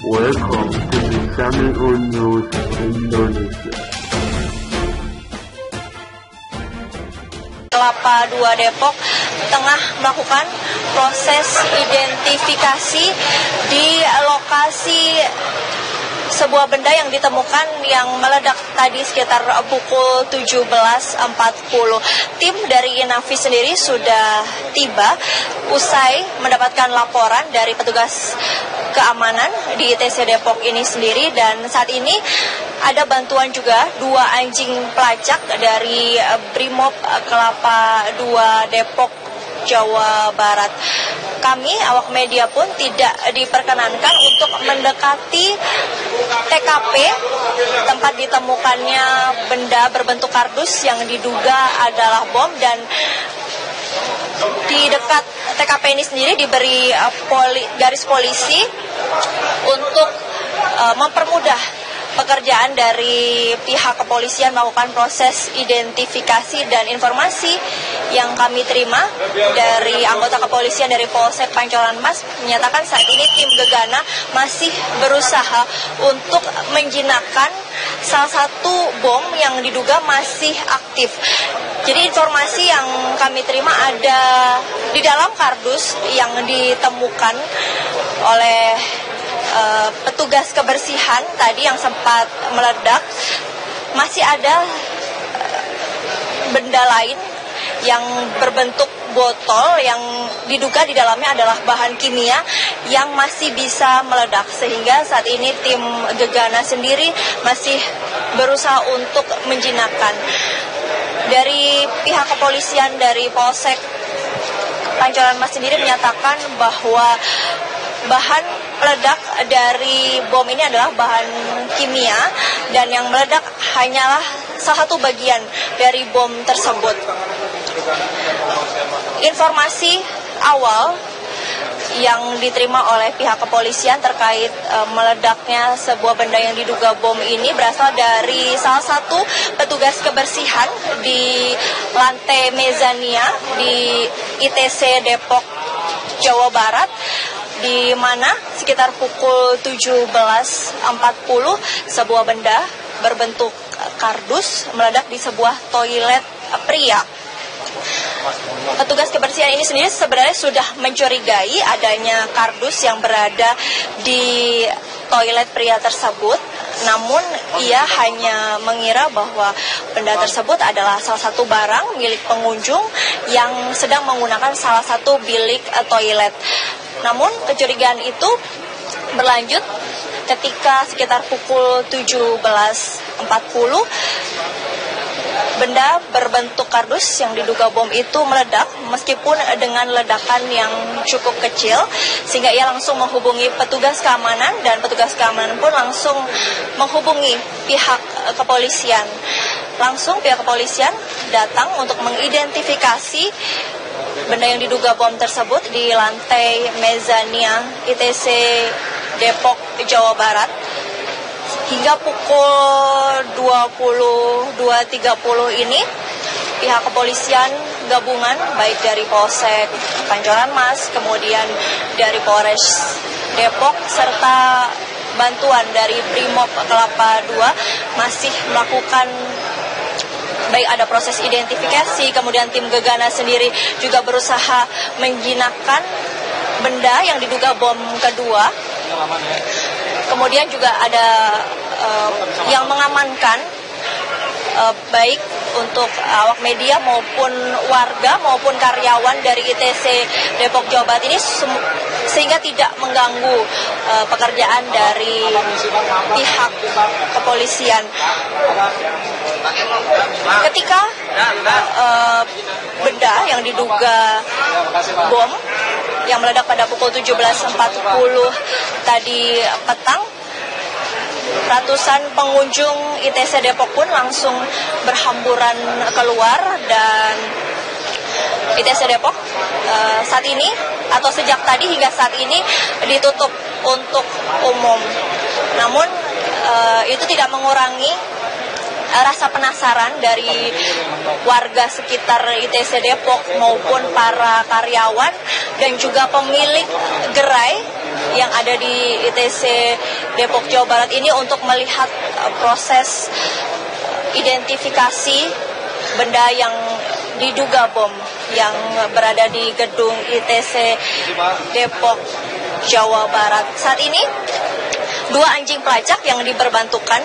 Welcome to the Sami'un News Indonesia. Kelapa II Depok tengah melakukan proses identifikasi di lokasi sebuah benda yang ditemukan yang meledak tadi sekitar pukul 17.40. Tim dari Inavis sendiri sudah tiba usai mendapatkan laporan dari petugas keamanan di ITC Depok ini sendiri, dan saat ini ada bantuan juga 2 anjing pelacak dari Brimob Kelapa II Depok, Jawa Barat. Kami, awak media pun tidak diperkenankan untuk mendekati TKP tempat ditemukannya benda berbentuk kardus yang diduga adalah bom, dan di dekat TKP ini sendiri diberi garis polisi untuk mempermudah pekerjaan dari pihak kepolisian melakukan proses identifikasi, dan informasi yang kami terima dari anggota kepolisian dari Polsek Pancoran Mas menyatakan saat ini tim Gegana masih berusaha untuk menjinakkan salah satu bom yang diduga masih aktif. Jadi informasi yang kami terima ada di dalam kardus yang ditemukan oleh petugas kebersihan tadi yang sempat meledak, masih ada benda lain yang berbentuk botol yang diduga di dalamnya adalah bahan kimia yang masih bisa meledak, sehingga saat ini tim Gegana sendiri masih berusaha untuk menjinakkan. Dari pihak kepolisian dari Polsek Pancoran Mas sendiri menyatakan bahwa bahan peledak dari bom ini adalah bahan kimia, dan yang meledak hanyalah salah satu bagian dari bom tersebut. Informasi awal yang diterima oleh pihak kepolisian terkait meledaknya sebuah benda yang diduga bom ini berasal dari salah satu petugas kebersihan di lantai mezania di ITC Depok, Jawa Barat, di mana sekitar pukul 17.40 sebuah benda berbentuk kardus meledak di sebuah toilet pria. Petugas kebersihan ini sendiri sebenarnya sudah mencurigai adanya kardus yang berada di toilet pria tersebut, namun ia hanya mengira bahwa benda tersebut adalah salah satu barang milik pengunjung yang sedang menggunakan salah satu bilik toilet. Namun kecurigaan itu berlanjut ketika sekitar pukul 17.40 benda berbentuk kardus yang diduga bom itu meledak, meskipun dengan ledakan yang cukup kecil, sehingga ia langsung menghubungi petugas keamanan, dan petugas keamanan pun langsung menghubungi pihak kepolisian. Langsung pihak kepolisian datang untuk mengidentifikasi benda yang diduga bom tersebut di lantai mezania ITC Depok, Jawa Barat. Hingga pukul 22.30 ini pihak kepolisian gabungan baik dari Polsek Pancoran Mas, kemudian dari Polres Depok, serta bantuan dari Brimob Kelapa II masih melakukan, baik ada proses identifikasi, kemudian tim Gegana sendiri juga berusaha menjinakkan benda yang diduga bom kedua. Kemudian juga ada yang mengamankan baik untuk awak media maupun warga maupun karyawan dari ITC Depok, Jawa Barat ini, sehingga tidak mengganggu pekerjaan dari pihak kepolisian. Ketika benda yang diduga bom yang meledak pada pukul 17.40 tadi petang, ratusan pengunjung ITC Depok pun langsung berhamburan keluar, dan ITC Depok saat ini atau sejak tadi hingga saat ini ditutup untuk umum. Namun itu tidak mengurangi rasa penasaran dari warga sekitar ITC Depok maupun para karyawan dan juga pemilik gerai yang ada di ITC Depok, Jawa Barat ini untuk melihat proses identifikasi benda yang diduga bom yang berada di gedung ITC Depok, Jawa Barat. Saat ini 2 anjing pelacak yang diperbantukan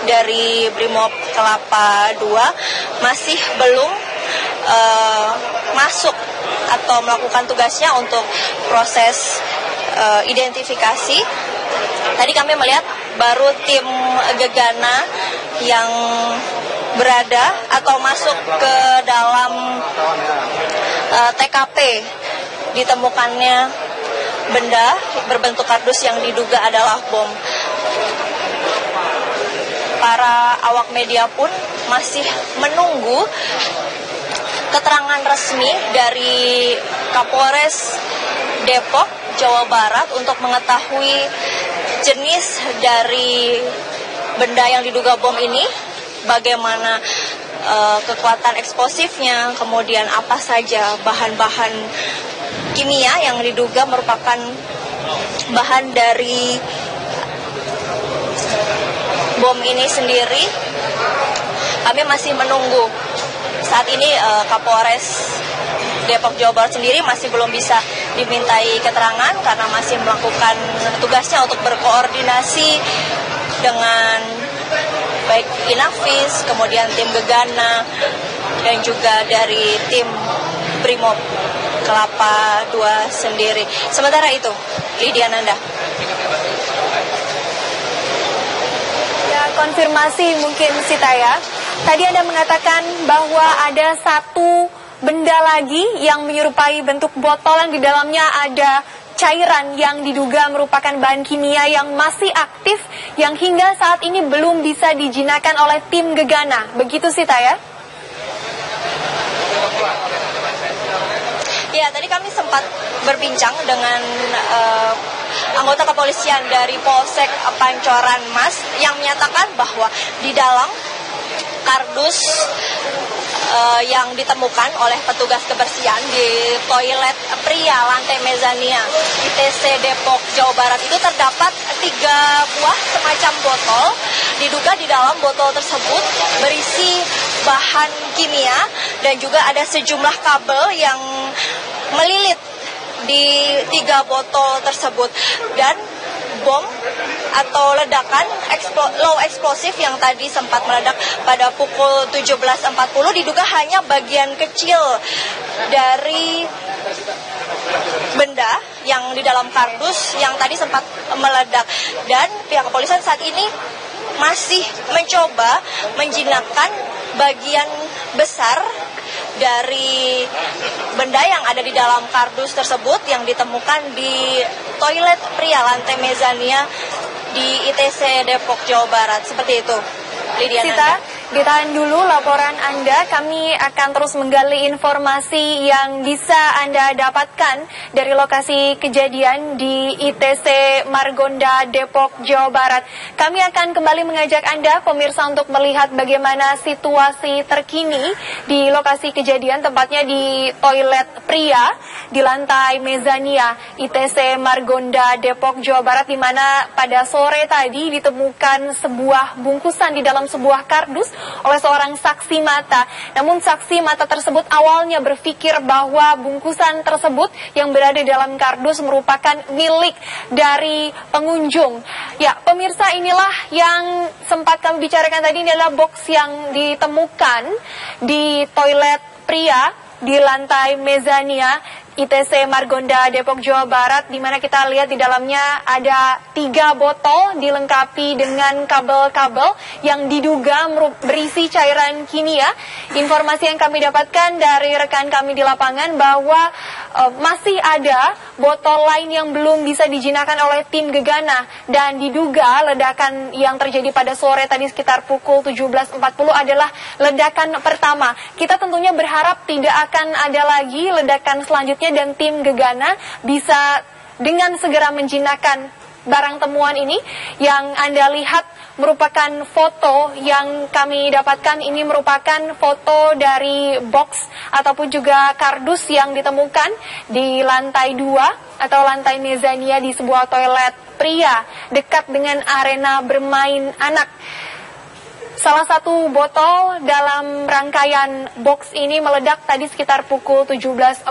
dari Brimob Kelapa II masih belum masuk atau melakukan tugasnya untuk proses identifikasi. Tadi kami melihat baru tim Gegana yang berada atau masuk ke dalam TKP ditemukannya benda berbentuk kardus yang diduga adalah bom. Para awak media pun masih menunggu keterangan resmi dari Kapolres Depok, Jawa Barat untuk mengetahui jenis dari benda yang diduga bom ini, bagaimana kekuatan eksplosifnya, kemudian apa saja bahan-bahan kimia yang diduga merupakan bahan dari bom ini sendiri. Kami masih menunggu. Saat ini Kapolres Depok, Jawa Barat sendiri masih belum bisa dimintai keterangan karena masih melakukan tugasnya untuk berkoordinasi dengan baik Inavis, kemudian tim Gegana, dan juga dari tim Brimob Kelapa II sendiri. Sementara itu, Lydia Nanda. Ya, konfirmasi mungkin Sita ya. Tadi Anda mengatakan bahwa ada satu benda lagi yang menyerupai bentuk botol yang di dalamnya ada cairan yang diduga merupakan bahan kimia yang masih aktif yang hingga saat ini belum bisa dijinakan oleh tim Gegana. Begitu Sita ya? Ya, tadi kami sempat berbincang dengan anggota kepolisian dari Polsek Pancoran Mas yang menyatakan bahwa di dalam kardus yang ditemukan oleh petugas kebersihan di toilet pria lantai mezania ITC Depok, Jawa Barat itu terdapat 3 buah semacam botol. Diduga di dalam botol tersebut berisi bahan kimia dan juga ada sejumlah kabel yang melilit di 3 botol tersebut. Dan bom atau ledakan low eksplosif yang tadi sempat meledak pada pukul 17.40 diduga hanya bagian kecil dari benda yang di dalam kardus yang tadi sempat meledak. Dan pihak kepolisian saat ini masih mencoba menjinakkan bagian besar dari benda yang ada di dalam kardus tersebut yang ditemukan di toilet pria lantai mezania di ITC Depok, Jawa Barat. Seperti itu, Lydia Sita, Nanda. ditahan dulu laporan Anda. Kami akan terus menggali informasi yang bisa Anda dapatkan dari lokasi kejadian di ITC Margonda, Depok, Jawa Barat. Kami akan kembali mengajak Anda, pemirsa, untuk melihat bagaimana situasi terkini di lokasi kejadian, tempatnya di toilet pria di lantai mezania ITC Margonda, Depok, Jawa Barat, di mana pada sore tadi ditemukan sebuah bungkusan di dalam sebuah kardus oleh seorang saksi mata. Namun saksi mata tersebut awalnya berpikir bahwa bungkusan tersebut yang berada dalam kardus merupakan milik dari pengunjung. Ya, pemirsa, inilah yang sempat kami bicarakan tadi. Ini adalah box yang ditemukan di toilet pria di lantai mezania ITC Margonda, Depok, Jawa Barat, di mana kita lihat di dalamnya ada 3 botol dilengkapi dengan kabel-kabel yang diduga berisi cairan kimia. Informasi yang kami dapatkan dari rekan kami di lapangan bahwa masih ada botol lain yang belum bisa dijinakan oleh tim Gegana, dan diduga ledakan yang terjadi pada sore tadi sekitar pukul 17.40 adalah ledakan pertama. Kita tentunya berharap tidak akan ada lagi ledakan selanjutnya dan tim Gegana bisa dengan segera menjinakkan barang temuan ini yang Anda lihat merupakan foto yang kami dapatkan. Ini merupakan foto dari box ataupun juga kardus yang ditemukan di lantai 2 atau lantai mezania di sebuah toilet pria dekat dengan arena bermain anak. Salah satu botol dalam rangkaian box ini meledak tadi sekitar pukul 17.40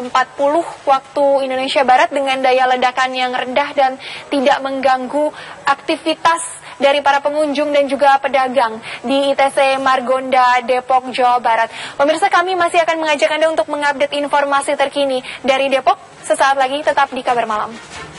waktu Indonesia Barat dengan daya ledakan yang rendah dan tidak mengganggu aktivitas dari para pengunjung dan juga pedagang di ITC Margonda, Depok, Jawa Barat. Pemirsa, kami masih akan mengajak Anda untuk mengupdate informasi terkini dari Depok. Sesaat lagi tetap di Kabar Malam.